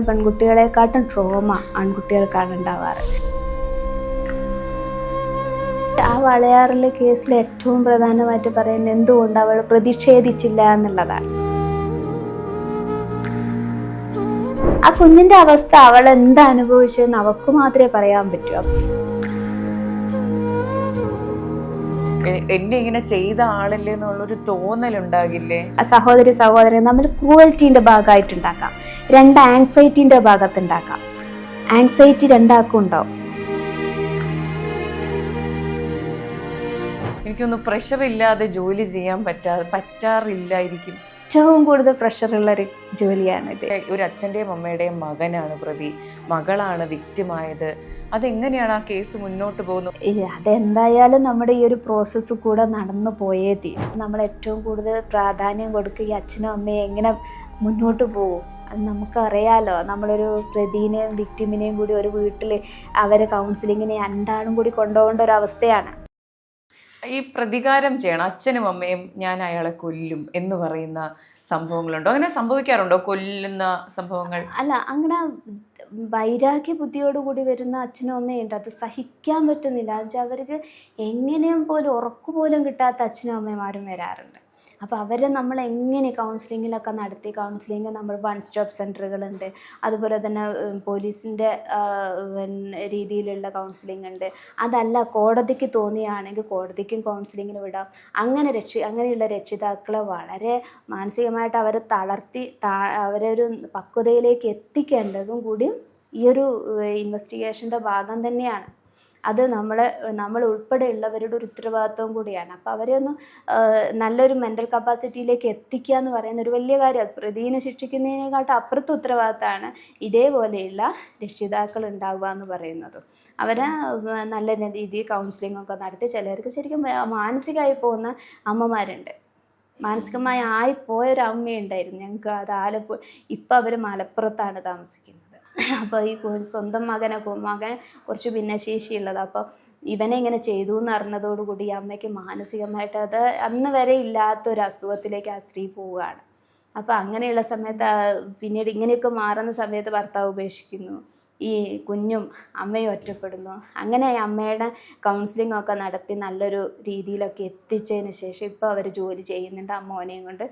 പെൺകുട്ടികളെക്കാട്ടും trauma ആൺകുട്ടികൾക്കാണ് ഉണ്ടാവാറ്. ആ വളയാറിലെ കേസിൽ ഏറ്റവും പ്രധാനമായിട്ട് പറയുന്നത് എന്തുകൊണ്ട് അവൾ പ്രതിഷേധിച്ചില്ല എന്നുള്ളതാണ്. ആ കുഞ്ഞിന്റെ അവസ്ഥ അവൾ എന്താ അനുഭവിച്ചതെന്ന് അവൾക്ക് മാത്രമേ പറയാൻ പറ്റൂ. എന്നെ ഇങ്ങനെ ചെയ്ത ആളല്ലേ എന്നുള്ളൊരു തോന്നലുണ്ടാകില്ലേ? സഹോദരൻ നമ്മൾ ക്രൂവൽറ്റീൻ്റെ ഭാഗമായിട്ടുണ്ടാക്കാം, രണ്ട് ആങ്സൈറ്റീൻ്റെ ഭാഗത്തുണ്ടാക്കാം. ആങ്സൈറ്റി രണ്ടാക്കും ഉണ്ടാവും. എനിക്കൊന്ന് പ്രഷർ ഇല്ലാതെ ജോലി ചെയ്യാൻ പറ്റാറില്ലായിരിക്കും. ഏറ്റവും കൂടുതൽ പ്രഷറുള്ളൊരു ജോലിയാണിത്. ഒരു അച്ഛൻ്റെയും അമ്മയുടെയും മകനാണ് പ്രതി, മകളാണ് വിക്റ്റിമായത്. അതെങ്ങനെയാണ് ആ കേസ് മുന്നോട്ട് പോകുന്നത്? അതെന്തായാലും നമ്മുടെ ഈ ഒരു പ്രോസസ്സ് കൂടെ നടന്നു പോയേ തീരും. നമ്മൾ ഏറ്റവും കൂടുതൽ പ്രാധാന്യം കൊടുക്കുക ഈ അച്ഛനും അമ്മയും എങ്ങനെ മുന്നോട്ട് പോകും. അത് നമുക്കറിയാലോ. നമ്മളൊരു പ്രതിനെയും വിക്റ്റിമിനെയും കൂടി ഒരു വീട്ടിൽ അവരെ കൗൺസിലിങ്ങിനെ രണ്ടാളും കൂടി കൊണ്ടുപോകേണ്ട ഒരു അവസ്ഥയാണ്. ഈ പ്രതികാരം ചെയ്യണം, അച്ഛനും അമ്മയും ഞാൻ അയാളെ കൊല്ലും എന്ന് പറയുന്ന സംഭവങ്ങളുണ്ടോ? അങ്ങനെ സംഭവിക്കാറുണ്ടോ കൊല്ലുന്ന സംഭവങ്ങൾ? അല്ല, അങ്ങനെ വൈരാഗ്യ ബുദ്ധിയോടുകൂടി വരുന്ന അച്ഛനും അമ്മയുണ്ട്. അത് സഹിക്കാൻ പറ്റുന്നില്ല. എന്നുവെച്ചാൽ അവർക്ക് എങ്ങനെയും പോലും ഉറക്കുപോലും കിട്ടാത്ത അച്ഛനും അമ്മമാരും വരാറുണ്ട്. അപ്പോൾ അവരെ നമ്മൾ എങ്ങനെ കൗൺസിലിങ്ങിലൊക്കെ നടത്തി, കൗൺസിലിങ് നമ്മൾ വൺ സ്റ്റോപ്പ് സെൻറ്ററുകളുണ്ട്, അതുപോലെ തന്നെ പോലീസിൻ്റെ രീതിയിലുള്ള കൗൺസിലിംഗ് ഉണ്ട്. അതല്ല കോടതിക്ക് തോന്നിയാണെങ്കിൽ കോടതിക്കും കൗൺസിലിങ്ങിന് വിടാം. അങ്ങനെയുള്ള രക്ഷിതാക്കളെ വളരെ മാനസികമായിട്ട് അവരെ തളർത്തി അവരെ ഒരു പക്വതയിലേക്ക് എത്തിക്കേണ്ടതും കൂടിയും ഈ ഒരു ഇൻവെസ്റ്റിഗേഷൻ്റെ ഭാഗം തന്നെയാണ്. അത് നമ്മൾ ഉൾപ്പെടെയുള്ളവരുടെ ഒരു ഉത്തരവാദിത്വം കൂടിയാണ്. അപ്പോൾ അവരെ ഒന്ന് നല്ലൊരു മെൻ്റൽ കപ്പാസിറ്റിയിലേക്ക് എത്തിക്കുക എന്ന് പറയുന്ന ഒരു വലിയ കാര്യം. പ്രതിനെ ശിക്ഷിക്കുന്നതിനെക്കാട്ടും അപ്പുറത്തെ ഉത്തരവാദിത്തമാണ് ഇതേപോലെയുള്ള രക്ഷിതാക്കൾ ഉണ്ടാവുക എന്ന് പറയുന്നത്. അവരെ നല്ല രീതിയിൽ കൗൺസിലിങ്ങൊക്കെ നടത്തി ചിലർക്ക് ശരിക്കും മാനസികമായി പോകുന്ന അമ്മമാരുണ്ട്. മാനസികമായി ആയിപ്പോയൊരു അമ്മയുണ്ടായിരുന്നു ഞങ്ങൾക്ക്. അത് ഇപ്പം അവർ മലപ്പുറത്താണ് താമസിക്കുന്നത്. അപ്പോൾ ഈ സ്വന്തം മകൻ കുറച്ച് ഭിന്നശേഷിയുള്ളത്. അപ്പോൾ ഇവനെ ഇങ്ങനെ ചെയ്തു എന്ന് അറിഞ്ഞതോടുകൂടി ഈ അമ്മയ്ക്ക് മാനസികമായിട്ട് അത് അന്ന് വരെ ഇല്ലാത്തൊരു അസുഖത്തിലേക്ക് ആ സ്ത്രീ പോവുകയാണ്. അപ്പോൾ അങ്ങനെയുള്ള സമയത്ത് പിന്നീട് ഇങ്ങനെയൊക്കെ മാറുന്ന സമയത്ത് ഭർത്താവ് ഉപേക്ഷിക്കുന്നു, ഈ കുഞ്ഞും അമ്മയും ഒറ്റപ്പെടുന്നു. അങ്ങനെ അമ്മയുടെ കൗൺസിലിംഗ് ഒക്കെ നടത്തി നല്ലൊരു രീതിയിലൊക്കെ എത്തിച്ചതിന് ശേഷം ഇപ്പോൾ അവർ ജോലി ചെയ്യുന്നുണ്ട്. അമ്മോനെയും കൊണ്ട്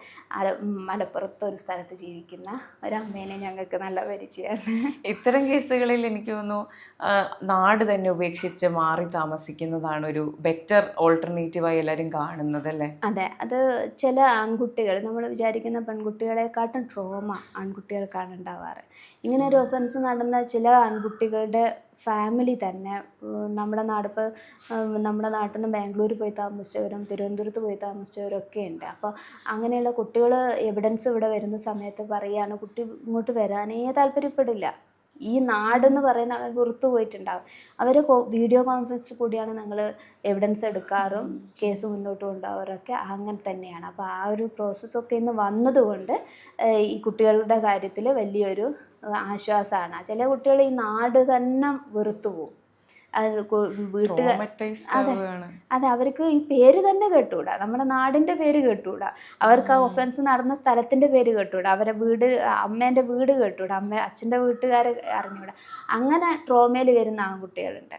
മലപ്പുറത്ത് ഒരു സ്ഥലത്ത് ജീവിക്കുന്ന ഒരമ്മേനെ ഞങ്ങൾക്ക് നല്ല പരിചയമാണ്. ഇത്തരം കേസുകളിൽ എനിക്ക് തോന്നുന്നു നാട് തന്നെ ഉപേക്ഷിച്ച് മാറി താമസിക്കുന്നതാണ് ഒരു ബെറ്റർ ഓൾട്ടർനേറ്റീവായി എല്ലാവരും കാണുന്നത് അല്ലേ? അതെ, അത് ചില ആൺകുട്ടികൾ നമ്മൾ വിചാരിക്കുന്ന പെൺകുട്ടികളെക്കാട്ടും ട്രോമ ആൺകുട്ടികൾക്കാണ് ഉണ്ടാവാറ്. ഇങ്ങനെ ഒരു ഒഫൻസ് നടന്ന ചില ആൺകുട്ടികളുടെ ഫാമിലി തന്നെ നമ്മുടെ നാട്ടിൽ നിന്ന് ബാംഗ്ലൂർ പോയി താമസിച്ചവരും തിരുവനന്തപുരത്ത് പോയി താമസിച്ചവരൊക്കെ ഉണ്ട്. അപ്പോൾ അങ്ങനെയുള്ള കുട്ടികൾ എവിഡൻസ് ഇവിടെ വരുന്ന സമയത്ത് പറയുകയാണ് കുട്ടി ഇങ്ങോട്ട് വരാനേ താല്പര്യപ്പെടില്ല. ഈ നാടെന്ന് പറയുന്ന അവർ പുറത്തു പോയിട്ടുണ്ടാവും. അവർ വീഡിയോ കോൺഫറൻസിൽ കൂടിയാണ് ഞങ്ങൾ എവിഡൻസ് എടുക്കാറും കേസ് മുന്നോട്ട് കൊണ്ടുപോകാറൊക്കെ അങ്ങനെ തന്നെയാണ്. അപ്പോൾ ആ ഒരു പ്രോസസ്സൊക്കെ ഇന്ന് വന്നതുകൊണ്ട് ഈ കുട്ടികളുടെ കാര്യത്തിൽ വലിയൊരു ആശ്വാസമാണ്. ചില കുട്ടികൾ ഈ നാട് തന്നെ വെറുത്തു പോകും. അതെ, അവർക്ക് ഈ പേര് തന്നെ കേട്ടുകൂടാ, നമ്മുടെ നാടിൻ്റെ പേര് കേട്ടുകൂടാ, അവർക്ക് ആ ഒഫൻസ് നടന്ന സ്ഥലത്തിൻ്റെ പേര് കേട്ടുകൂടാ, അവരെ അമ്മേൻ്റെ വീട് കേട്ടുകൂടാ, അച്ഛൻ്റെ വീട്ടുകാരെ അറിഞ്ഞുകൂടാ. അങ്ങനെ ട്രോമയിൽ വരുന്ന ആൺകുട്ടികളുണ്ട്.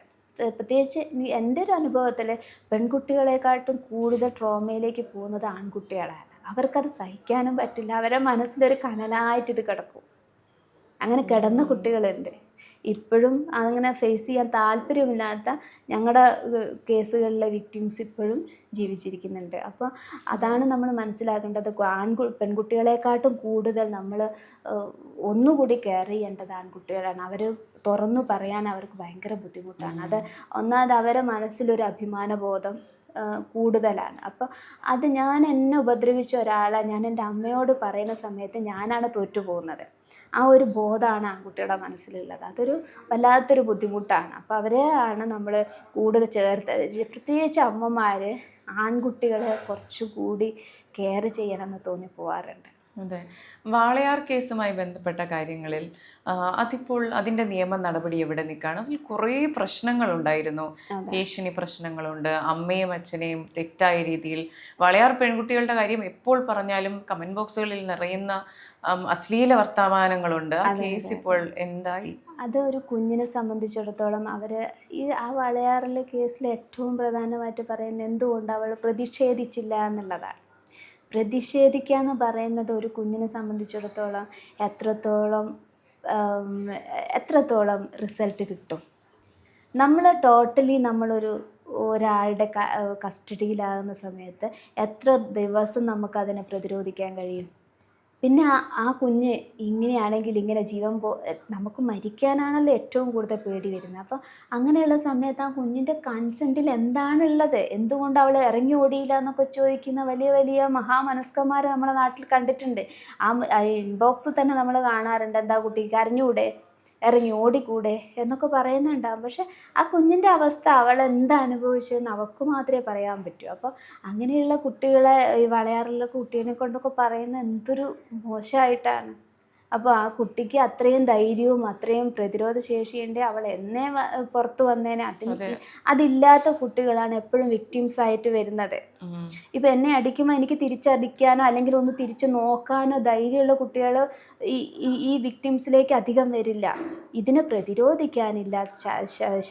പ്രത്യേകിച്ച് എൻ്റെ ഒരു അനുഭവത്തിൽ പെൺകുട്ടികളെക്കാട്ടും കൂടുതൽ ട്രോമയിലേക്ക് പോകുന്നത് ആൺകുട്ടികളാണ്. അവർക്കത് സഹിക്കാനും പറ്റില്ല. അവരെ മനസ്സിലൊരു കനലായിട്ട് ഇത് കിടക്കും. അങ്ങനെ കിടന്ന കുട്ടികളുണ്ട്. ഇപ്പോഴും അങ്ങനെ ഫേസ് ചെയ്യാൻ താല്പര്യമില്ലാത്ത ഞങ്ങളുടെ കേസുകളിലെ വിക്ടിംസ് ഇപ്പോഴും ജീവിച്ചിരിക്കുന്നുണ്ട്. അപ്പോൾ അതാണ് നമ്മൾ മനസ്സിലാക്കേണ്ടത്. പെൺകുട്ടികളെക്കാട്ടും കൂടുതൽ നമ്മൾ ഒന്നുകൂടി കെയർ ചെയ്യേണ്ടത് ആൺകുട്ടികളാണ്. അവർ തുറന്നു പറയാൻ അവർക്ക് ഭയങ്കര ബുദ്ധിമുട്ടാണ്. ഒന്നാമത് അവരെ മനസ്സിലൊരു അഭിമാനബോധം കൂടുതലാണ്. അപ്പോൾ അത് എന്നെ ഉപദ്രവിച്ച ഒരാളെ ഞാൻ എൻ്റെ അമ്മയോട് പറയുന്ന സമയത്ത് ഞാനാണ് തോറ്റുപോകുന്നത്. ആ ഒരു ബോധമാണ് ആൺകുട്ടികളുടെ മനസ്സിലുള്ളത്. അതൊരു വല്ലാത്തൊരു ബുദ്ധിമുട്ടാണ്. അപ്പോൾ അവരെ നമ്മൾ കൂടുതൽ ചേർത്ത്, പ്രത്യേകിച്ച് അമ്മമാർ ആൺകുട്ടികളെ കുറച്ചുകൂടി കെയർ ചെയ്യണമെന്ന് തോന്നിപ്പോവാറുണ്ട്. അതെ. വാളയാർ കേസുമായി ബന്ധപ്പെട്ട കാര്യങ്ങളിൽ അതിപ്പോൾ അതിൻ്റെ നിയമ നടപടി എവിടെ നിൽക്കുകയാണ്? അതിൽ കുറേ പ്രശ്നങ്ങളുണ്ടായിരുന്നു. ഭീഷണി പ്രശ്നങ്ങളുണ്ട്. അമ്മയും അച്ഛനെയും തെറ്റായ രീതിയിൽ വാളയാർ പെൺകുട്ടികളുടെ കാര്യം എപ്പോൾ പറഞ്ഞാലും കമൻറ്റ് ബോക്സുകളിൽ നിറയുന്ന അശ്ലീല വർത്തമാനങ്ങളുണ്ട്. ആ കേസ് ഇപ്പോൾ എന്തായി? അത് ഒരു കുഞ്ഞിനെ സംബന്ധിച്ചിടത്തോളം ആ വാളയാറിലെ കേസിൽ ഏറ്റവും പ്രധാനമായിട്ട് പറയുന്നത് എന്തുകൊണ്ട് അവൾ പ്രതിഷേധിച്ചില്ല എന്നുള്ളതാണ്. പ്രതിഷേധിക്കുക എന്ന് പറയുന്നത് ഒരു കുഞ്ഞിനെ സംബന്ധിച്ചിടത്തോളം എത്രത്തോളം റിസൾട്ട് കിട്ടും. ഒരാളുടെ കസ്റ്റഡിയിലാകുന്ന സമയത്ത് എത്ര ദിവസം നമുക്കതിനെ പ്രതിരോധിക്കാൻ കഴിയും? പിന്നെ ആ കുഞ്ഞ് ഇങ്ങനെയാണെങ്കിൽ ഇങ്ങനെ നമുക്ക് മരിക്കാനാണല്ലോ ഏറ്റവും കൂടുതൽ പേടി വരുന്നത്. അപ്പോൾ അങ്ങനെയുള്ള സമയത്ത് ആ കുഞ്ഞിൻ്റെ കൺസെൻറ്റിൽ എന്താണുള്ളത്, എന്തുകൊണ്ട് അവൾ ഇറങ്ങി ഓടിയില്ല എന്നൊക്കെ ചോദിക്കുന്ന വലിയ വലിയ മഹാമനസ്കന്മാർ നമ്മുടെ നാട്ടിൽ കണ്ടിട്ടുണ്ട്. ആ ഇൻബോക്സിൽ തന്നെ നമ്മൾ കാണാറുണ്ട്, എന്താ കുട്ടിക്ക് അറിഞ്ഞൂടെ, ഇറങ്ങി ഓടിക്കൂടെ എന്നൊക്കെ പറയുന്നുണ്ടാകും. പക്ഷെ ആ കുഞ്ഞിൻ്റെ അവസ്ഥ, അവൾ എന്താ അനുഭവിച്ചതെന്ന് അവൾക്ക് മാത്രമേ പറയാൻ പറ്റൂ. അപ്പോൾ അങ്ങനെയുള്ള കുട്ടികളെ, ഈ വളയാറിലുള്ള കുട്ടീനെ കൊണ്ടൊക്കെ പറയുന്നത് എന്തൊരു മോശമായിട്ടാണ്. അപ്പോൾ ആ കുട്ടിക്ക് അത്രയും ധൈര്യവും അത്രയും പ്രതിരോധ ശേഷിയുണ്ട്. അവൾ എന്നേ പുറത്തു വന്നേനെ. അതില്ലാത്ത കുട്ടികളാണ് എപ്പോഴും വിക്ടിംസ് ആയിട്ട് വരുന്നത്. ഇപ്പം എന്നെ അടിക്കുമ്പോൾ എനിക്ക് തിരിച്ചടിക്കാനോ അല്ലെങ്കിൽ ഒന്ന് തിരിച്ചു നോക്കാനോ ധൈര്യമുള്ള കുട്ടികൾ ഈ വിക്ടിംസിലേക്ക് അധികം വരില്ല. ഇതിനെ പ്രതിരോധിക്കാനില്ല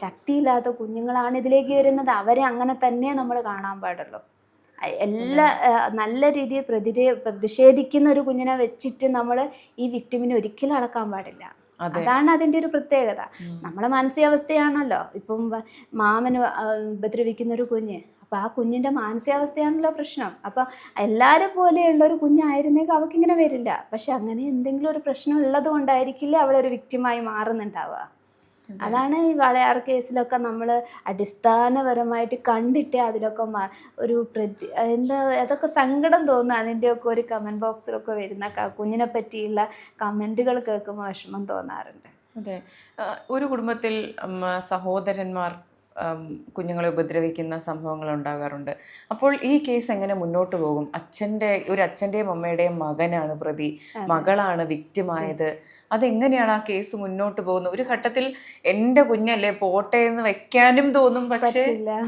ശക്തിയില്ലാത്ത കുഞ്ഞുങ്ങളാണ് ഇതിലേക്ക് വരുന്നത്. അവരെ അങ്ങനെ തന്നെ നമ്മൾ കാണാൻ പാടുള്ളൂ. നല്ല രീതിയിൽ പ്രതിഷേധിക്കുന്ന ഒരു കുഞ്ഞിനെ വെച്ചിട്ട് നമ്മൾ ഈ വിക്ടിമിനെ ഒരിക്കലും അളക്കാൻ പാടില്ല. അതാണ് അതിൻ്റെ ഒരു പ്രത്യേകത. നമ്മളെ മാനസികാവസ്ഥയാണല്ലോ ഇപ്പം മാമന് ഉപദ്രവിക്കുന്ന ഒരു കുഞ്ഞ്. അപ്പോൾ ആ കുഞ്ഞിൻ്റെ മാനസികാവസ്ഥയാണല്ലോ പ്രശ്നം. അപ്പോൾ എല്ലാവരും പോലെയുള്ള ഒരു കുഞ്ഞായിരുന്നേക്കും അവൾക്കിങ്ങനെ വരില്ല. പക്ഷെ അങ്ങനെ എന്തെങ്കിലും ഒരു പ്രശ്നം ഉള്ളത് കൊണ്ടായിരിക്കില്ല അവളൊരു വിക്ടിമായി മാറുന്നുണ്ടാവുക. അതാണ് ഈ വാളയാർ കേസിലൊക്കെ നമ്മൾ അടിസ്ഥാനപരമായിട്ട് കണ്ടിട്ട് അതിലൊക്കെ അതൊക്കെ സങ്കടം തോന്നുക. അതിൻ്റെയൊക്കെ ഒരു കമൻറ്റ് ബോക്സിലൊക്കെ വരുന്ന കുഞ്ഞിനെ പറ്റിയുള്ള കമൻറ്റുകൾ കേൾക്കുമ്പോൾ വിഷമം തോന്നാറുണ്ട്. അതെ. ഒരു കുടുംബത്തിൽ സഹോദരന്മാർ കുഞ്ഞുങ്ങളെ ഉപദ്രവിക്കുന്ന സംഭവങ്ങൾ ഉണ്ടാകാറുണ്ട്. അപ്പോൾ ഈ കേസ് എങ്ങനെ മുന്നോട്ട് പോകും? അച്ഛൻ്റെയും അമ്മയുടെയും മകനാണ് പ്രതി, മകളാണ് വിക്റ്റിമായത്. അതെങ്ങനെയാണ് ആ കേസ് മുന്നോട്ട് പോകുന്നത്? ഒരു ഘട്ടത്തിൽ എൻ്റെ കുഞ്ഞല്ലേ പോട്ടെ എന്ന് വെക്കാനും തോന്നും, പക്ഷേ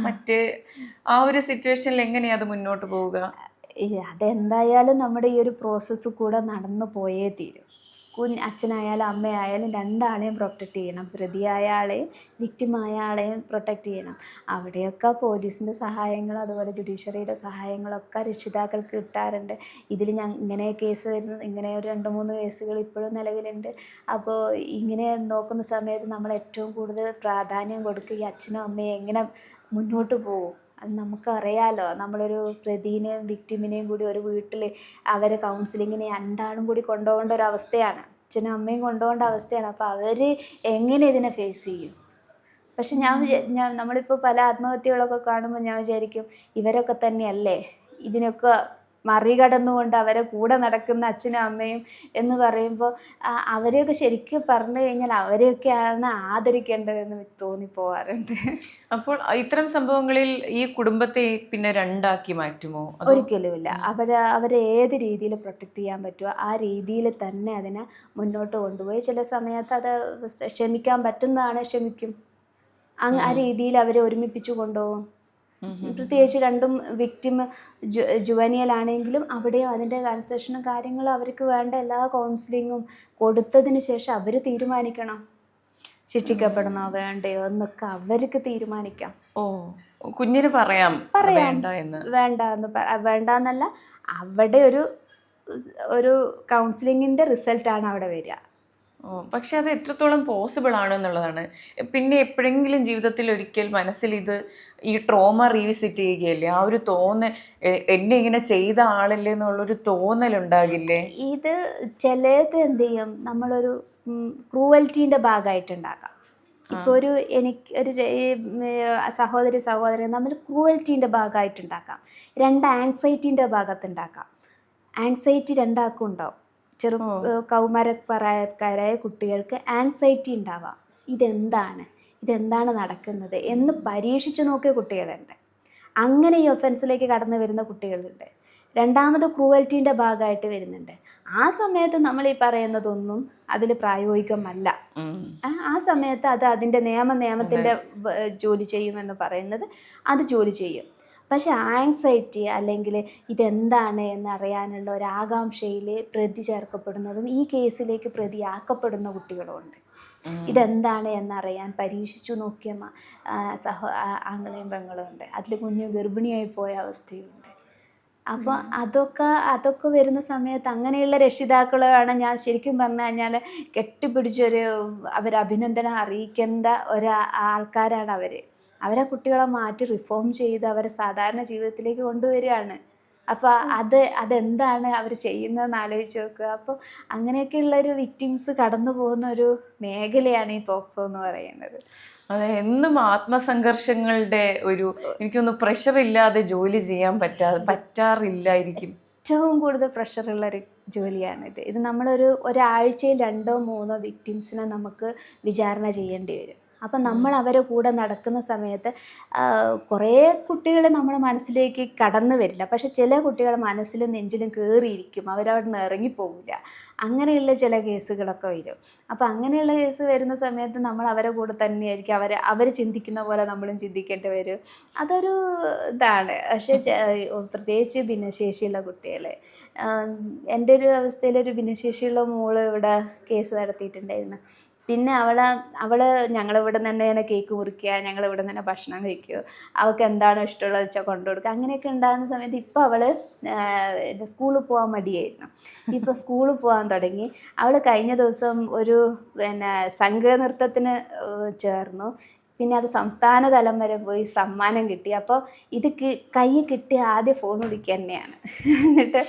മറ്റേ ആ ഒരു സിറ്റുവേഷനിൽ എങ്ങനെയാണ് അത് മുന്നോട്ട് പോവുക? അതെന്തായാലും നമ്മുടെ ഈ ഒരു പ്രോസസ്സ് കൂടെ നടന്നു പോയേ തീരും. അച്ഛനായാലും അമ്മയായാലും രണ്ടാളെയും പ്രൊട്ടക്റ്റ് ചെയ്യണം. പ്രതിയായ ആളെയും വിക്റ്റിമായ ആളെയും പ്രൊട്ടക്റ്റ് ചെയ്യണം. അവിടെയൊക്കെ പോലീസിൻ്റെ സഹായങ്ങൾ, അതുപോലെ ജുഡീഷ്യറിയുടെ സഹായങ്ങളൊക്കെ രക്ഷിതാക്കൾക്ക് കിട്ടാറുണ്ട്. ഇതിൽ ഇങ്ങനെ കേസ് വരുന്നത്, ഇങ്ങനെ ഒരു 2-3 കേസുകൾ ഇപ്പോഴും നിലവിലുണ്ട്. അപ്പോൾ ഇങ്ങനെ നോക്കുന്ന സമയത്ത് നമ്മൾ ഏറ്റവും കൂടുതൽ പ്രാധാന്യം കൊടുക്കുക ഈ അച്ഛനും അമ്മയും എങ്ങനെ മുന്നോട്ട് പോകും. അത് നമുക്കറിയാലോ. നമ്മളൊരു പ്രതിനെയും വിക്ടിമിനെയും കൂടി ഒരു വീട്ടിൽ അവരെ കൗൺസിലിങ്ങിന് രണ്ടാളും കൂടി കൊണ്ടുപോകേണ്ട ഒരു അവസ്ഥയാണ്. അച്ഛനും അമ്മയും കൊണ്ടുപോകേണ്ട അവസ്ഥയാണ്. അപ്പോൾ അവർ എങ്ങനെ ഇതിനെ ഫേസ് ചെയ്യും? പക്ഷെ നമ്മളിപ്പോൾ പല ആത്മഹത്യകളൊക്കെ കാണുമ്പോൾ ഞാൻ വിചാരിക്കും, ഇവരൊക്കെ തന്നെയല്ലേ ഇതിനൊക്കെ മറികടന്നുകൊണ്ട് അവരെ കൂടെ നടക്കുന്ന അച്ഛനും അമ്മയും എന്ന് പറയുമ്പോൾ അവരെയൊക്കെ ശരിക്കും പറഞ്ഞു കഴിഞ്ഞാൽ അവരെയൊക്കെയാണ് ആദരിക്കേണ്ടതെന്ന് തോന്നിപ്പോവാറുണ്ട്. അപ്പോൾ ഇത്തരം സംഭവങ്ങളിൽ ഈ കുടുംബത്തെ പിന്നെ രണ്ടാക്കി മാറ്റുമോ? ഒരിക്കലുമില്ല. അവരെ ഏത് രീതിയിൽ പ്രൊട്ടക്റ്റ് ചെയ്യാൻ പറ്റുമോ ആ രീതിയിൽ തന്നെ അതിനെ മുന്നോട്ട് കൊണ്ടുപോയി ചില സമയത്ത് അത് ക്ഷമിക്കാൻ പറ്റുന്നതാണ് ക്ഷമിക്കും. ആ രീതിയിൽ അവരെ ഒരുമിപ്പിച്ചു കൊണ്ടുപോകും. പ്രത്യേകിച്ച് രണ്ടും വിക്ടിം ജുവനിയലാണെങ്കിലും അവിടെയും അതിൻ്റെ കൺസെഷനും കാര്യങ്ങളും അവർക്ക് വേണ്ട എല്ലാ കൗൺസിലിങ്ങും കൊടുത്തതിന് ശേഷം അവർ തീരുമാനിക്കണം ശിക്ഷിക്കപ്പെടണോ വേണ്ടയോ എന്നൊക്കെ അവർക്ക് തീരുമാനിക്കാം. കുഞ്ഞിന് പറയാം വേണ്ടെന്നല്ല, അവിടെ ഒരു കൗൺസിലിങ്ങിൻ്റെ റിസൾട്ടാണ് അവിടെ വരിക. പക്ഷെ അത് എത്രത്തോളം പോസിബിൾ ആണ് എന്നുള്ളതാണ്. പിന്നെ എപ്പോഴെങ്കിലും ജീവിതത്തിൽ ഒരിക്കൽ മനസ്സിൽ ഈ ട്രോമ റീവിസിറ്റ് ചെയ്യുകയല്ലേ, ആ ഒരു തോന്നൽ, എന്നെ ഇങ്ങനെ ചെയ്ത ആളല്ലേ എന്നുള്ളൊരു തോന്നലുണ്ടാകില്ലേ? ഇത് ചിലത് എന്ത് ചെയ്യും, നമ്മളൊരു ക്രൂവൽറ്റീൻ്റെ ഭാഗമായിട്ടുണ്ടാക്കാം. ഇപ്പോൾ ഒരു സഹോദരൻ നമ്മൾ ക്രൂവൽറ്റീൻ്റെ ഭാഗമായിട്ടുണ്ടാക്കാം. ആങ്സൈറ്റീൻ്റെ ഭാഗത്തുണ്ടാക്കാം. ആങ്സൈറ്റി രണ്ടാൾക്കും ഉണ്ടാവും. കൗമാരക്കാരായ കുട്ടികൾക്ക് ആങ്സൈറ്റി ഉണ്ടാവാം. ഇതെന്താണ് നടക്കുന്നത് എന്ന് പരീക്ഷിച്ചു നോക്കിയ കുട്ടികളുണ്ട്. അങ്ങനെ ഈ ഒഫൻസിലേക്ക് കടന്നു വരുന്ന കുട്ടികളുണ്ട്. രണ്ടാമത് ക്രൂവൽറ്റീൻ്റെ ഭാഗമായിട്ട് വരുന്നുണ്ട്. ആ സമയത്ത് നമ്മൾ ഈ പറയുന്നതൊന്നും അതിൽ പ്രായോഗികമല്ല. ആ സമയത്ത് അത് അതിൻ്റെ നിയമത്തിൻ്റെ ജോലി ചെയ്യുമെന്ന് പറയുന്നത് അത് ജോലി ചെയ്യും. പക്ഷെ ആങ്സൈറ്റി അല്ലെങ്കിൽ ഇതെന്താണ് എന്നറിയാനുള്ള ഒരു ആകാംക്ഷയിൽ പ്രതി ചേർക്കപ്പെടുന്നതും ഈ കേസിലേക്ക് പ്രതിയാക്കപ്പെടുന്ന കുട്ടികളുമുണ്ട്. ഇതെന്താണ് എന്നറിയാൻ പരീക്ഷിച്ചു നോക്കിയ ആങ്ങളെയും പെങ്ങളും ഉണ്ട്. അതിൽ കുഞ്ഞ് ഗർഭിണിയായി പോയ അവസ്ഥയുണ്ട്. അപ്പോൾ അതൊക്കെ വരുന്ന സമയത്ത് അങ്ങനെയുള്ള രക്ഷിതാക്കളാണ് ഞാൻ ശരിക്കും പറഞ്ഞു കഴിഞ്ഞാൽ കെട്ടിപ്പിടിച്ചൊരു അഭിനന്ദനം അറിയിക്കേണ്ട ആൾക്കാരാണ് അവരെ കുട്ടികളെ മാറ്റി റിഫോം ചെയ്ത് അവരെ സാധാരണ ജീവിതത്തിലേക്ക് കൊണ്ടുവരികയാണ്. അപ്പോൾ അതെന്താണ് അവർ ചെയ്യുന്നതെന്ന് ആലോചിച്ച് നോക്കുക. അപ്പോൾ അങ്ങനെയൊക്കെയുള്ളൊരു വിക്ടിംസ് കടന്നു പോകുന്ന ഒരു മേഖലയാണ് ഈ പോക്സോ എന്ന് പറയുന്നത്. അതെ, എന്നും ആത്മസംഘർഷങ്ങളുടെ എനിക്കൊന്ന് പ്രഷർ ഇല്ലാതെ ജോലി ചെയ്യാൻ പറ്റാറില്ലായിരിക്കും. ഏറ്റവും കൂടുതൽ പ്രഷറുള്ളൊരു ജോലിയാണിത്. ഇത് ഒരാഴ്ചയിൽ 2-3 വിക്ടിംസിനെ നമുക്ക് വിചാരണ ചെയ്യേണ്ടി വരും. അപ്പം നമ്മൾ അവരെ കൂടെ നടക്കുന്ന സമയത്ത് കുറേ കുട്ടികൾ നമ്മുടെ മനസ്സിലേക്ക് കടന്നു വരില്ല. പക്ഷെ ചില കുട്ടികൾ മനസ്സിലും നെഞ്ചിലും കയറിയിരിക്കും, അവരവിടെ നിന്ന് ഇറങ്ങിപ്പോവില്ല. അങ്ങനെയുള്ള ചില കേസുകളൊക്കെ വരും. അപ്പം അങ്ങനെയുള്ള കേസ് വരുന്ന സമയത്ത് നമ്മൾ അവരെ കൂടെ തന്നെയായിരിക്കും. അവർ ചിന്തിക്കുന്ന പോലെ നമ്മളും ചിന്തിക്കേണ്ടി വരും. അതൊരു ഇതാണ്. പക്ഷേ പ്രത്യേകിച്ച് ഭിന്നശേഷിയുള്ള കുട്ടികൾ, എൻ്റെ ഒരു അവസ്ഥയിലൊരു ഭിന്നശേഷിയുള്ള മോള് ഇവിടെ കേസ് നടത്തിയിട്ടുണ്ടായിരുന്നു. പിന്നെ അവൾ ഞങ്ങളിവിടെ തന്നെ ഇങ്ങനെ കേക്ക് മുറിക്കുക, ഞങ്ങളിവിടെ തന്നെ ഭക്ഷണം കഴിക്കുക, അവൾക്ക് എന്താണോ ഇഷ്ടമുള്ളത് വെച്ചാൽ കൊണ്ടുകൊടുക്കുക, അങ്ങനെയൊക്കെ ഉണ്ടാകുന്ന സമയത്ത് ഇപ്പോൾ അവൾ സ്കൂളിൽ പോകാൻ മടിയായിരുന്നു. ഇപ്പോൾ സ്കൂളിൽ പോകാൻ തുടങ്ങി. അവൾ കഴിഞ്ഞ ദിവസം ഒരു സംഘനൃത്തത്തിന് ചേർന്നു. പിന്നെ അത് സംസ്ഥാന തലം വരെ പോയി സമ്മാനം കിട്ടി. അപ്പോൾ ഇത് കൈ കിട്ടി ആദ്യം ഫോൺ വിളിക്കുക തന്നെയാണ്. എന്നിട്ട്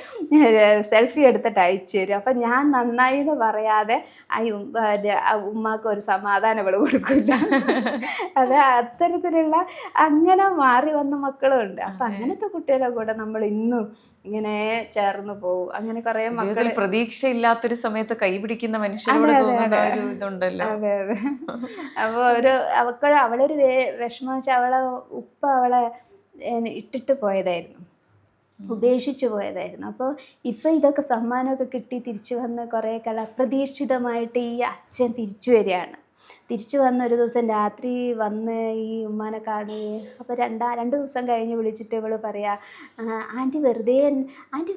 സെൽഫി എടുത്തിട്ട് അയച്ചു തരും. അപ്പം ഞാൻ നന്നായി എന്ന് പറയാതെ ഉമ്മാക്ക് ഒരു സമാധാനം ഇവിടെ കൊടുക്കില്ല. അത് അത്തരത്തിലുള്ള അങ്ങനെ മാറി വന്ന മക്കളും ഉണ്ട്. അപ്പം അങ്ങനത്തെ കുട്ടികളെ കൂടെ നമ്മൾ ഇന്നും ഇങ്ങനെ ചേർന്ന് പോകും. അങ്ങനെ കുറേ മക്കൾ പ്രതീക്ഷയില്ലാത്തൊരു സമയത്ത് കൈപിടിക്കുന്ന മനുഷ്യരോട് ഇതുണ്ടല്ലോ. അതെ അതെ. അപ്പോൾ അവളൊരു വിഷമം വെച്ചാൽ ഉപ്പ അവളെ ഇട്ടിട്ട് പോയതായിരുന്നു, ഉപേക്ഷിച്ചു പോയതായിരുന്നു. അപ്പോൾ ഇപ്പോൾ ഇതൊക്കെ സമ്മാനമൊക്കെ കിട്ടി തിരിച്ചു വന്ന് കുറേ അപ്രതീക്ഷിതമായിട്ട് ഈ അച്ഛൻ തിരിച്ചു വരികയാണ്. തിരിച്ചു വന്ന ഒരു ദിവസം രാത്രി വന്ന് ഈ ഉമ്മാനെ കാണുകയും അപ്പോൾ 2 ദിവസം കഴിഞ്ഞ് വിളിച്ചിട്ട് ഇവൾ പറയാ, ആൻറ്റി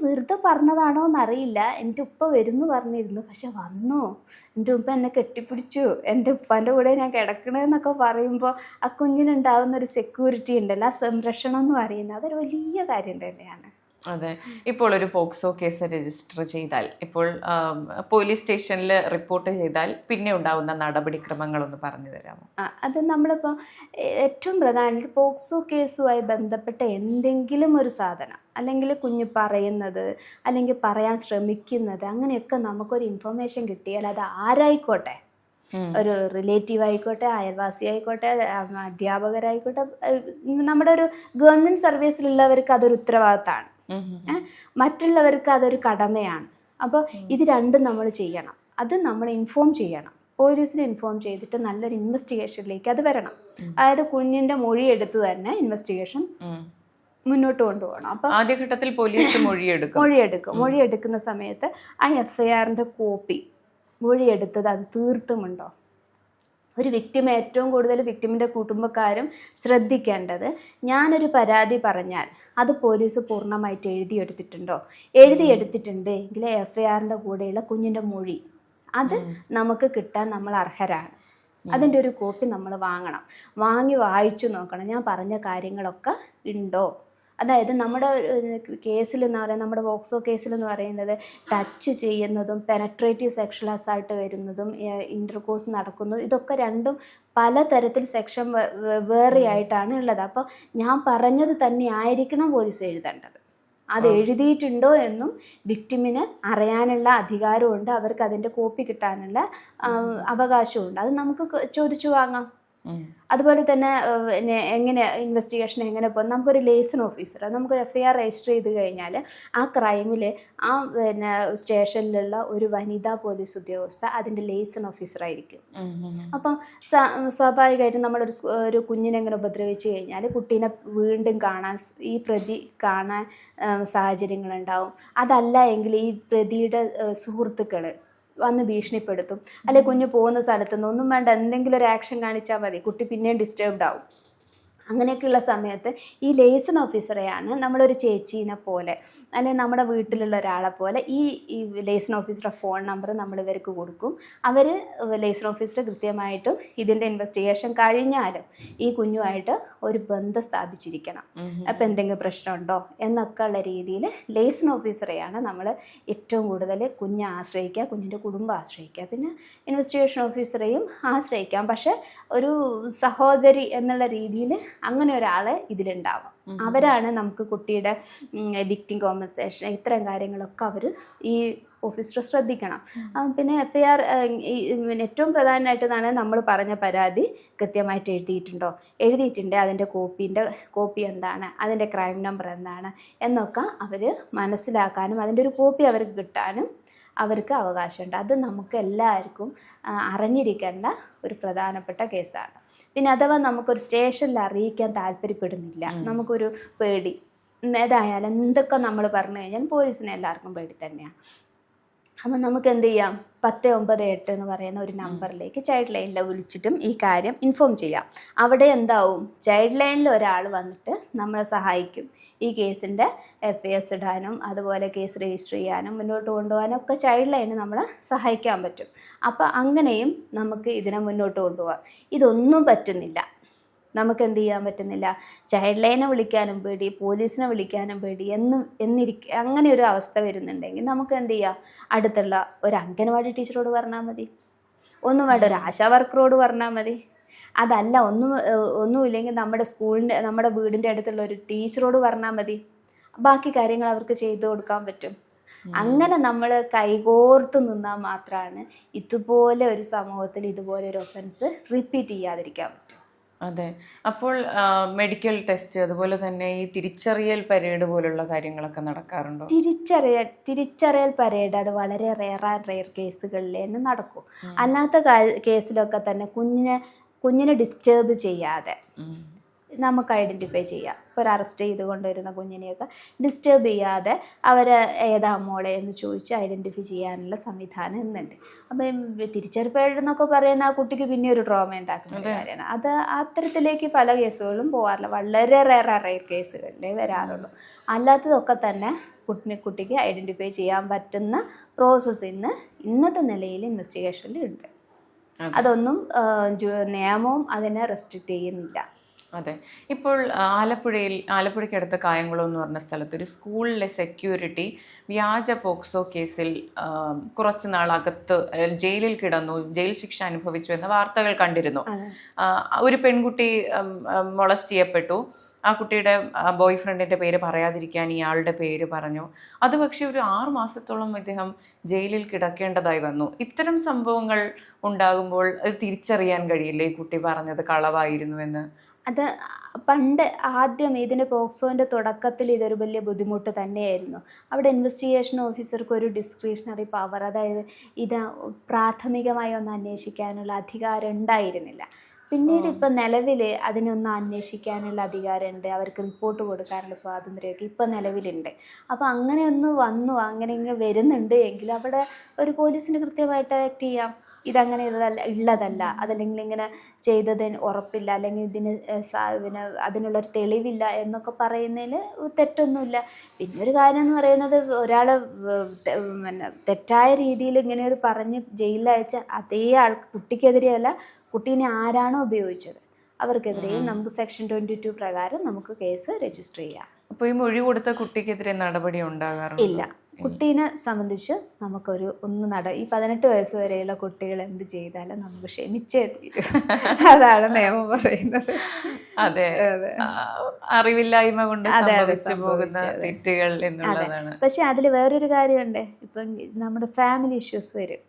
വെറുതെ പറഞ്ഞതാണോ എന്നറിയില്ല, എൻ്റെ ഉപ്പ വരുന്നു പറഞ്ഞിരുന്നു, പക്ഷെ വന്നു, എൻ്റെ ഉപ്പ എന്നെ കെട്ടിപ്പിടിച്ചു, എൻ്റെ ഉപ്പാൻ്റെ കൂടെ ഞാൻ കിടക്കണമെന്നൊക്കെ പറയുമ്പോൾ ആ കുഞ്ഞിനുണ്ടാകുന്നൊരു സെക്യൂരിറ്റി ഉണ്ടല്ലോ, ആ സംരക്ഷണം എന്ന് പറയുന്നത് അതൊരു വലിയ കാര്യം തന്നെയാണ്. അതെ. ഇപ്പോൾ ഒരു പോക്സോ കേസ് രജിസ്റ്റർ ചെയ്താൽ, ഇപ്പോൾ പോലീസ് സ്റ്റേഷനിൽ റിപ്പോർട്ട് ചെയ്താൽ പിന്നെ ഉണ്ടാവുന്ന നടപടിക്രമങ്ങളൊന്ന് പറഞ്ഞു തരാമോ? അത് നമ്മളിപ്പോൾ ഏറ്റവും പ്രധാനമായിട്ട് പോക്സോ കേസുമായി ബന്ധപ്പെട്ട എന്തെങ്കിലും ഒരു സാധനം, അല്ലെങ്കിൽ കുഞ്ഞ് പറയുന്നത്, അല്ലെങ്കിൽ പറയാൻ ശ്രമിക്കുന്നത്, അങ്ങനെയൊക്കെ നമുക്കൊരു ഇൻഫർമേഷൻ കിട്ടിയാൽ അത് ആരായിക്കോട്ടെ, ഒരു റിലേറ്റീവ് ആയിക്കോട്ടെ, അയൽവാസി ആയിക്കോട്ടെ, അധ്യാപകരായിക്കോട്ടെ, നമ്മുടെ ഒരു ഗവൺമെൻറ് സർവീസിലുള്ളവർക്ക് അതൊരു ഉത്തരവാദിത്തമാണ്, മറ്റുള്ളവർക്ക് അതൊരു കടമയാണ്. അപ്പോൾ ഇത് രണ്ടും നമ്മൾ ചെയ്യണം. അത് നമ്മൾ ഇൻഫോം ചെയ്യണം, പോലീസിനെ ഇൻഫോം ചെയ്തിട്ട് നല്ലൊരു ഇൻവെസ്റ്റിഗേഷനിലേക്ക് അത് വരണം. അതായത് കുഞ്ഞിൻ്റെ മൊഴി എടുത്ത് തന്നെ ഇൻവെസ്റ്റിഗേഷൻ മുന്നോട്ട് കൊണ്ടുപോകണം. അപ്പോൾ ആദ്യഘട്ടത്തിൽ പോലീസ് മൊഴിയെടുക്കുന്ന സമയത്ത് ആ FIRന്റെ കോപ്പി, മൊഴിയെടുത്തത് അത് തീർത്തുമുണ്ടോ? ഒരു വിക്ടിം, ഏറ്റവും കൂടുതൽ വിക്ടിമിൻ്റെ കുടുംബക്കാരും ശ്രദ്ധിക്കേണ്ടത്, ഞാനൊരു പരാതി പറഞ്ഞാൽ അത് പോലീസ് പൂർണ്ണമായിട്ട് എഴുതിയെടുത്തിട്ടുണ്ടെങ്കിൽ FIRന്റെ കൂടെയുള്ള കുഞ്ഞിൻ്റെ മൊഴി അത് നമുക്ക് കിട്ടാൻ നമ്മൾ അർഹരാണ്. അതിൻ്റെ ഒരു കോപ്പി നമ്മൾ വാങ്ങി വായിച്ചു നോക്കണം, ഞാൻ പറഞ്ഞ കാര്യങ്ങളൊക്കെ ഉണ്ടോ. അതായത് നമ്മുടെ കേസിലെന്ന് പറയുന്നത്, നമ്മുടെ പോക്സോ കേസിലെന്ന് പറയുന്നത് ടച്ച് ചെയ്യുന്നതും പെനട്രേറ്റീവ് സെക്ഷൽ അസാൾട്ട് വരുന്നതും ഇൻ്റർകോഴ്സ് നടക്കുന്നതും ഇതൊക്കെ രണ്ടും പലതരത്തിൽ സെക്ഷൻ വേറെ ആയിട്ടാണ് ഉള്ളത്. അപ്പോൾ ഞാൻ പറഞ്ഞത് തന്നെ ആയിരിക്കണം പോലീസ് എഴുതേണ്ടത്. അത് എഴുതിയിട്ടുണ്ടോ എന്നും വിക്ടിമിന് അറിയാനുള്ള അധികാരമുണ്ട്, അവർക്ക് അതിൻ്റെ കോപ്പി കിട്ടാനുള്ള അവകാശമുണ്ട്. അത് നമുക്ക് ചോദിച്ചു വാങ്ങാം. അതുപോലെ തന്നെ പിന്നെ എങ്ങനെ ഇൻവെസ്റ്റിഗേഷൻ എങ്ങനെ പോകും, നമുക്കൊരു ലേസൺ ഓഫീസർ, നമുക്കൊരു FIR രജിസ്റ്റർ ചെയ്ത് കഴിഞ്ഞാൽ ആ ക്രൈമിൽ ആ പിന്നെ സ്റ്റേഷനിലുള്ള ഒരു വനിതാ പോലീസ് ഉദ്യോഗസ്ഥ അതിൻ്റെ ലേസൺ ഓഫീസറായിരിക്കും. അപ്പം സ്വാഭാവികമായിട്ടും ഒരു കുഞ്ഞിനെ എങ്ങനെ ഉപദ്രവിച്ച് കഴിഞ്ഞാൽ കുട്ടീനെ വീണ്ടും കാണാൻ ഈ പ്രതി കാണാൻ സാഹചര്യങ്ങളുണ്ടാവും. അതല്ല എങ്കിൽ ഈ പ്രതിയുടെ സുഹൃത്തുക്കൾ വന്ന് ഭീഷണിപ്പെടുത്തും, അല്ലെ കുഞ്ഞ് പോകുന്ന സ്ഥലത്തു നിന്ന് ഒന്നും വേണ്ട എന്തെങ്കിലും ഒരു ആക്ഷൻ കാണിച്ചാൽ മതി, കുട്ടി പിന്നെയും ഡിസ്റ്റർബ്ഡ് ആവും. അങ്ങനെയൊക്കെയുള്ള സമയത്ത് ഈ ലേസൺ ഓഫീസറെയാണ് നമ്മളൊരു ചേച്ചീനെ പോലെ അല്ലെങ്കിൽ നമ്മുടെ വീട്ടിലുള്ള ഒരാളെ പോലെ ഈ ലേസൺ ഓഫീസറുടെ ഫോൺ നമ്പർ നമ്മൾ ഇവർക്ക് കൊടുക്കും. അവർ ലേസൺ ഓഫീസർ കൃത്യമായിട്ടും ഇതിൻ്റെ ഇൻവെസ്റ്റിഗേഷൻ കഴിഞ്ഞാലും ഈ കുഞ്ഞുമായിട്ട് ഒരു ബന്ധം സ്ഥാപിച്ചിരിക്കണം. അപ്പം എന്തെങ്കിലും പ്രശ്നമുണ്ടോ എന്നൊക്കെ ഉള്ള രീതിയിൽ ലേസൺ ഓഫീസറെയാണ് നമ്മൾ ഏറ്റവും കൂടുതൽ കുഞ്ഞെ ആശ്രയിക്കുക, കുഞ്ഞിൻ്റെ കുടുംബം ആശ്രയിക്കുക, പിന്നെ ഇൻവെസ്റ്റിഗേഷൻ ഓഫീസറെയും ആശ്രയിക്കാം. പക്ഷെ ഒരു സഹോദരി എന്നുള്ള രീതിയിൽ അങ്ങനെ ഒരാൾ ഇതിലുണ്ടാവും. അവരാണ് നമുക്ക് കുട്ടിയുടെ വിക്ടിം കോമ്പൻസേഷൻ ഇത്തരം കാര്യങ്ങളൊക്കെ അവർ ഈ ഓഫീസർ ശ്രദ്ധിക്കണം. പിന്നെ FIR ഏറ്റവും പ്രധാനമായിട്ടാണ് നമ്മൾ പറഞ്ഞ പരാതി കൃത്യമായിട്ട് എഴുതിയിട്ടുണ്ട്, അതിൻ്റെ കോപ്പി എന്താണ്, അതിൻ്റെ ക്രൈം നമ്പർ എന്താണ് എന്നൊക്കെ അവർ മനസ്സിലാക്കാനും അതിൻ്റെ ഒരു കോപ്പി അവർക്ക് കിട്ടാനും അവർക്ക് അവകാശമുണ്ട്. അത് നമുക്ക് എല്ലാവർക്കും അറിഞ്ഞിരിക്കേണ്ട ഒരു പ്രധാനപ്പെട്ട കേസാണ്. പിന്നെ അഥവാ നമുക്കൊരു സ്റ്റേഷനിൽ അറിയിക്കാൻ താല്പര്യപ്പെടുന്നില്ല, നമുക്കൊരു പേടി, ഏതായാലും എന്തൊക്കെ നമ്മൾ പറഞ്ഞു കഴിഞ്ഞാൽ പോലീസിനെ എല്ലാവർക്കും പേടി തന്നെയാണ്. അപ്പം നമുക്ക് എന്ത് ചെയ്യാം, 1098 എന്ന് പറയുന്ന ഒരു നമ്പറിലേക്ക് ചൈൽഡ് ലൈനിൽ വിളിച്ചിട്ടും ഈ കാര്യം ഇൻഫോം ചെയ്യാം. അവിടെ എന്താവും, ചൈൽഡ് ലൈനിൽ ഒരാൾ വന്നിട്ട് നമ്മളെ സഹായിക്കും. ഈ കേസിൻ്റെ FIR ഇടാനും അതുപോലെ കേസ് രജിസ്റ്റർ ചെയ്യാനും മുന്നോട്ട് കൊണ്ടുപോകാനും ഒക്കെ ചൈൽഡ് ലൈന് നമ്മളെ സഹായിക്കാൻ പറ്റും. അപ്പോൾ അങ്ങനെയും നമുക്ക് ഇതിനെ മുന്നോട്ട് കൊണ്ടുപോകാം. ഇതൊന്നും പറ്റുന്നില്ല, നമുക്ക് എന്ത് ചെയ്യാൻ പറ്റുന്നില്ല, ചൈൽഡ് ലൈനെ വിളിക്കാനും പേടി, പോലീസിനെ വിളിക്കാനും പേടി അങ്ങനെ ഒരു അവസ്ഥ വരുന്നുണ്ടെങ്കിൽ നമുക്ക് എന്ത് ചെയ്യാം, അടുത്തുള്ള ഒരു അംഗനവാടി ടീച്ചറോട് പറഞ്ഞാൽ മതി, ഒന്നും വേണ്ട ഒരു ആശാ വർക്കറോട് പറഞ്ഞാൽ മതി. അതല്ല ഒന്നുമില്ലെങ്കിൽ നമ്മുടെ വീടിൻ്റെ അടുത്തുള്ള ഒരു ടീച്ചറോട് പറഞ്ഞാൽ മതി. ബാക്കി കാര്യങ്ങൾ അവർക്ക് ചെയ്തു കൊടുക്കാൻ പറ്റും. അങ്ങനെ നമ്മൾ കൈകോർത്ത് നിന്നാൽ മാത്രമാണ് ഇതുപോലെ ഒരു സമൂഹത്തിൽ ഇതുപോലെ ഒരു ഒഫൻസ് റിപ്പീറ്റ് ചെയ്യാതിരിക്കാൻ പറ്റും. അതെ. അപ്പോൾ മെഡിക്കൽ ടെസ്റ്റ് അതുപോലെ തന്നെ ഈ തിരിച്ചറിയൽ പരേഡ് പോലുള്ള കാര്യങ്ങളൊക്കെ നടക്കാറുണ്ടോ? തിരിച്ചറിയൽ പരേഡ് അത് വളരെ റെയർ കേസുകളിൽ തന്നെ നടക്കും. അല്ലാത്ത കേസിലൊക്കെ തന്നെ കുഞ്ഞിനെ ഡിസ്റ്റർബ് ചെയ്യാതെ നമുക്ക് ഐഡൻറ്റിഫൈ ചെയ്യാം. ഇപ്പോൾ ഒരു അറസ്റ്റ് ചെയ്ത് കൊണ്ടുവരുന്ന കുഞ്ഞിനെയൊക്കെ ഡിസ്റ്റർബ് ചെയ്യാതെ അവരെ ഏതാ മോളെ എന്ന് ചോദിച്ച് ഐഡൻറ്റിഫൈ ചെയ്യാനുള്ള സംവിധാനം ഇന്നുണ്ട്. അപ്പം തിരിച്ചറിയപ്പെടുന്നൊക്കെ പറയുന്ന ആ കുട്ടിക്ക് പിന്നെ ഒരു ട്രോമ ഉണ്ടാക്കുന്ന കാര്യമാണ്. അത് അത്തരത്തിലേക്ക് പല കേസുകളും പോകാറില്ല, വളരെ റെയർ കേസുകളിലേ വരാറുള്ളൂ. അല്ലാത്തതൊക്കെ തന്നെ കുട്ടിക്ക് ഐഡൻറ്റിഫൈ ചെയ്യാൻ പറ്റുന്ന പ്രോസസ്സ് ഇന്നത്തെ നിലയിൽ ഇൻവെസ്റ്റിഗേഷനിൽ ഉണ്ട്. അതൊന്നും നിയമവും അതിനെ റെസ്ട്രിക്റ്റ് ചെയ്യുന്നില്ല. അതെ. ഇപ്പോൾ ആലപ്പുഴയ്ക്കടുത്ത കായംകുളം എന്ന് പറഞ്ഞ സ്ഥലത്ത് ഒരു സ്കൂളിലെ സെക്യൂരിറ്റി വ്യാജ പോക്സോ കേസിൽ കുറച്ച് നാൾ അകത്ത് ജയിലിൽ കിടന്നു, ജയിൽ ശിക്ഷ അനുഭവിച്ചു എന്ന വാർത്തകൾ കണ്ടിരുന്നു. ഒരു പെൺകുട്ടി മൊളസ്റ്റ് ചെയ്യപ്പെട്ടു. ആ കുട്ടിയുടെ ബോയ് ഫ്രണ്ടിൻ്റെ പേര് പറയാതിരിക്കാൻ ഇയാളുടെ പേര് പറഞ്ഞു. അത് പക്ഷേ ഒരു 6 മാസത്തോളം ഇദ്ദേഹം ജയിലിൽ കിടക്കേണ്ടതായി വന്നു. ഇത്തരം സംഭവങ്ങൾ ഉണ്ടാകുമ്പോൾ അത് തിരിച്ചറിയാൻ കഴിയില്ലേ ഈ കുട്ടി പറഞ്ഞത് കളവായിരുന്നുവെന്ന്? അത് പണ്ട് ആദ്യം ഇതിൻ്റെ പോക്സോൻ്റെ തുടക്കത്തിൽ ഇതൊരു വലിയ ബുദ്ധിമുട്ട് തന്നെയായിരുന്നു. അവിടെ ഇൻവെസ്റ്റിഗേഷൻ ഓഫീസർക്ക് ഒരു ഡിസ്ക്രിഷണറി പവർ, അതായത് ഇത് പ്രാഥമികമായി ഒന്ന് അന്വേഷിക്കാനുള്ള അധികാരം ഉണ്ടായിരുന്നില്ല. പിന്നീട് ഇപ്പം നിലവിൽ അതിനൊന്ന് അന്വേഷിക്കാനുള്ള അധികാരമുണ്ട്, അവർക്ക് റിപ്പോർട്ട് കൊടുക്കാനുള്ള സ്വാതന്ത്ര്യമൊക്കെ ഇപ്പം നിലവിലുണ്ട്. അപ്പോൾ അങ്ങനെ അങ്ങനെ ഇങ്ങനെ വരുന്നുണ്ട് എങ്കിൽ അവിടെ ഒരു പോലീസിന് കൃത്യമായിട്ട് ആക്ട് ചെയ്യാം. ഇതങ്ങനെ ഉള്ളതല്ല, അതല്ലെങ്കിൽ ഇങ്ങനെ ചെയ്തതിന് ഉറപ്പില്ല, അല്ലെങ്കിൽ പിന്നെ അതിനുള്ളൊരു തെളിവില്ല എന്നൊക്കെ പറയുന്നതിൽ തെറ്റൊന്നുമില്ല. പിന്നെ ഒരു കാര്യം എന്ന് പറയുന്നത് ഒരാളെ തെറ്റായ രീതിയിൽ ഇങ്ങനെ ഒരു പറഞ്ഞ് ജയിലിലയച്ച അതേ കുട്ടിക്കെതിരെയല്ല, കുട്ടീനെ ആരാണോ ഉപയോഗിച്ചത് അവർക്കെതിരെയും നമുക്ക് സെക്ഷൻ 22 പ്രകാരം നമുക്ക് കേസ് രജിസ്റ്റർ ചെയ്യാം. അപ്പോൾ ഈ മൊഴി കൊടുത്ത കുട്ടിക്കെതിരെ നടപടി ഉണ്ടാകാറില്ല? ഇല്ല. കുട്ടീനെ സംബന്ധിച്ച് നമുക്കൊരു ഈ 18 വയസ്സ് വരെയുള്ള കുട്ടികൾ എന്ത് ചെയ്താലും നമുക്ക് ക്ഷമിച്ചേ തീരും. അതാണ് നിയമം പറയുന്നത്. അതെ, അറിവില്ലായ്മ കൊണ്ട് സംഭവിച്ചു പോകുന്ന തെറ്റുകൾ എന്നുള്ളതാണ്. പക്ഷെ അതിൽ വേറൊരു കാര്യമുണ്ട്. ഇപ്പം നമ്മുടെ ഫാമിലി ഇഷ്യൂസ് വരും.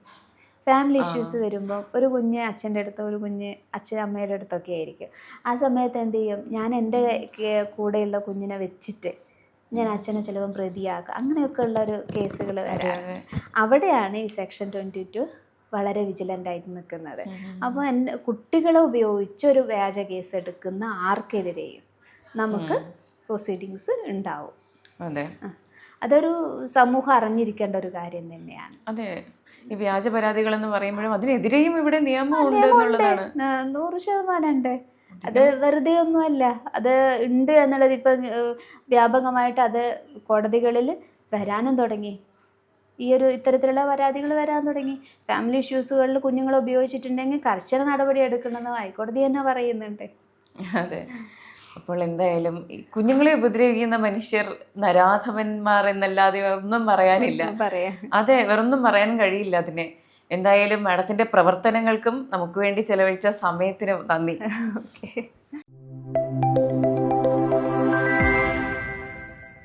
ഫാമിലി ഇഷ്യൂസ് വരുമ്പോൾ ഒരു കുഞ്ഞ് അച്ഛൻ്റെ അടുത്ത്, ഒരു കുഞ്ഞ് അച്ഛൻ അമ്മയുടെ അടുത്തൊക്കെ ആയിരിക്കും. ആ സമയത്ത് എന്ത് ചെയ്യും, ഞാൻ എൻ്റെ കൂടെയുള്ള കുഞ്ഞിനെ വെച്ചിട്ട് ഞാൻ അച്ഛനെ ചിലപ്പം പ്രതിയാക്കുക, അങ്ങനെയൊക്കെ ഉള്ളൊരു കേസുകൾ വരാം. അവിടെയാണ് ഈ സെക്ഷൻ 22 വളരെ വിജിലൻ്റായിട്ട് നിൽക്കുന്നത്. അപ്പോൾ കുട്ടികളെ ഉപയോഗിച്ച് ഒരു വ്യാജ കേസ് എടുക്കുന്ന ആർക്കെതിരെയും നമുക്ക് പ്രൊസീഡിങ്സ് ഉണ്ടാവും. അതെ, അതൊരു സമൂഹം അറിഞ്ഞിരിക്കേണ്ട ഒരു കാര്യം തന്നെയാണ്. അതെ, ഈ വ്യാജ പരാതികൾ എന്ന് പറയുമ്പോഴും അതിനെതിരെയും ഇവിടെ നിയമം ഉണ്ട് എന്നുള്ളതാണ്. 100% ഉണ്ട്. അത് വെറുതെ ഒന്നുമല്ല, അത് ഉണ്ട് എന്നുള്ളത് ഇപ്പം വ്യാപകമായിട്ട് അത് കോടതികളിൽ വരാനും തുടങ്ങി. ഈ ഒരു ഇത്തരത്തിലുള്ള പരാതികൾ വരാൻ തുടങ്ങി. ഫാമിലി ഇഷ്യൂസുകളിൽ കുഞ്ഞുങ്ങളെ ഉപയോഗിച്ചിട്ടുണ്ടെങ്കിൽ കർശന നടപടി എടുക്കണമെന്ന് ഹൈക്കോടതി തന്നെ പറയുന്നുണ്ട്. അതെ, അപ്പോൾ എന്തായാലും ഈ കുഞ്ഞുങ്ങളെ ഉപദ്രവിക്കുന്ന മനുഷ്യർ നരാധമന്മാർ എന്നല്ലാതെ ഒന്നും പറയാനില്ല. അതെ, വേറൊന്നും പറയാൻ കഴിയില്ല അതിനെ. എന്തായാലും മാഡത്തിന്റെ പ്രവർത്തനങ്ങൾക്കും നമുക്ക് വേണ്ടി ചെലവഴിച്ച സമയത്തിനും നന്ദി.